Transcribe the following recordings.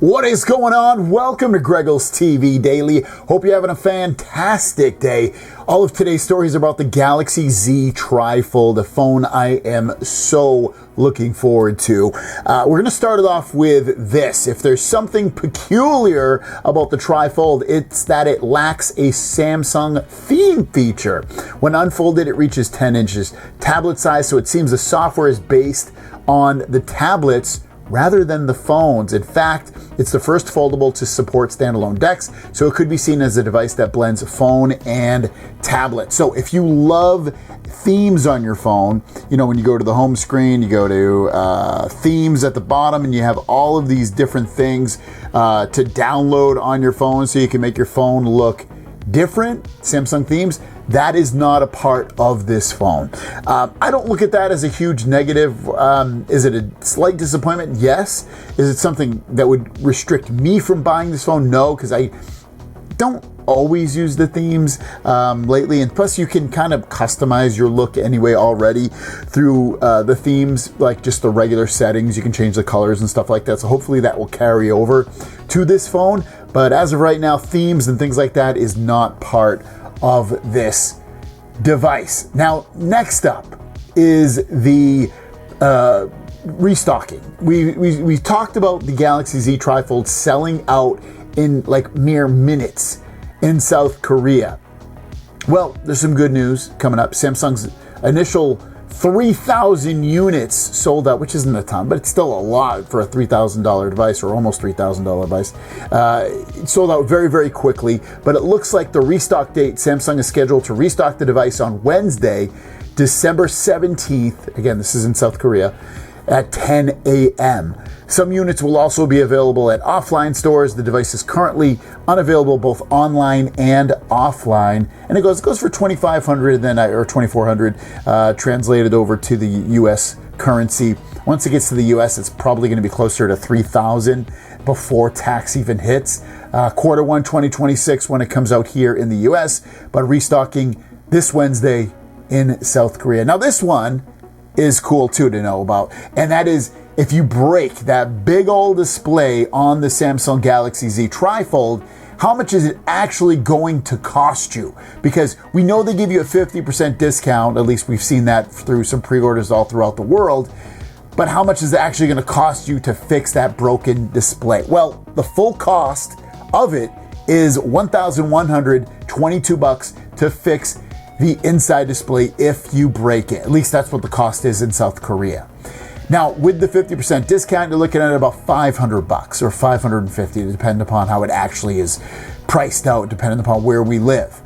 What is going on? Welcome to Greggles TV Daily. Hope you're having a fantastic day. All of today's stories are about the Galaxy Z TriFold, a phone I am so looking forward to. We're going to start it off with this. If there's something peculiar about the TriFold, it's that it lacks a Samsung theme feature. When unfolded, it reaches 10 inches tablet size, so it seems the software is based on the tablets rather than the phones. In fact, it's the first foldable to support standalone decks, so it could be seen as a device that blends phone and tablet. So if you love themes on your phone, you know, when you go to the home screen, you go to themes at the bottom, and you have all of these different things to download on your phone so you can make your phone look different, Samsung themes. That is not a part of this phone. I don't look at that as a huge negative. Is it a slight disappointment? Yes. Is it something that would restrict me from buying this phone? No, because I don't always use the themes lately, and plus you can kind of customize your look anyway already through the themes, like just the regular settings. You can change the colors and stuff like that, so hopefully that will carry over to this phone. But as of right now, themes and things like that is not part of this device. Now, next up is the restocking. We talked about the Galaxy Z TriFold selling out in like mere minutes in South Korea. Well, there's some good news coming up. Samsung's initial 3,000 units sold out, which isn't a ton, but it's still a lot for a $3,000 device, or almost $3,000 device. It sold out very, very quickly, but it looks like the restock date, Samsung is scheduled to restock the device on Wednesday, December 17th. Again, this is in South Korea, at 10 a.m. Some units will also be available at offline stores. The device is currently unavailable both online and offline, and it goes for $2,500 then or $2,400 translated over to the U.S. currency. Once it gets to the U.S., it's probably going to be closer to $3,000 before tax even hits. Quarter 1 2026 when it comes out here in the U.S., but restocking this Wednesday in South Korea. Now this one is cool too to know about, and that is if you break that big old display on the Samsung Galaxy Z TriFold, how much is it actually going to cost you? Because we know they give you a 50% discount, at least we've seen that through some pre-orders all throughout the world, but how much is it actually going to cost you to fix that broken display? Well, the full cost of it is $1,122 to fix the inside display if you break it. At least that's what the cost is in South Korea. Now, with the 50% discount, you're looking at about $500 or $550, depending upon how it actually is priced out, depending upon where we live.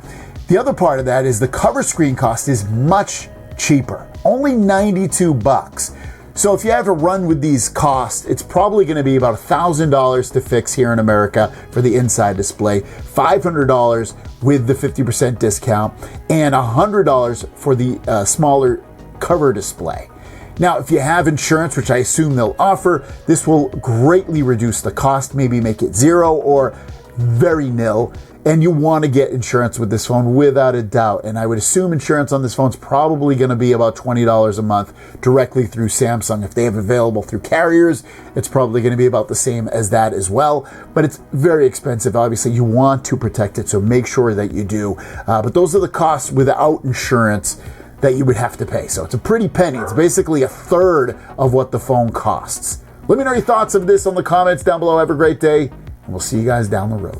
The other part of that is the cover screen cost is much cheaper, only $92. So if you have to run with these costs, it's probably going to be about $1,000 to fix here in America for the inside display, $500 with the 50% discount, and $100 for the smaller cover display. Now, if you have insurance, which I assume they'll offer, this will greatly reduce the cost, maybe make it zero or very nil. And you want to get insurance with this phone without a doubt. And I would assume insurance on this phone is probably going to be about $20 a month directly through Samsung. If they have available through carriers, it's probably going to be about the same as that as well. But it's very expensive. Obviously, you want to protect it, so make sure that you do. But those are the costs without insurance that you would have to pay. So it's a pretty penny. It's basically a third of what the phone costs. Let me know your thoughts of this on the comments down below. Have a great day, and we'll see you guys down the road.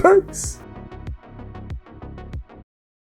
Peace.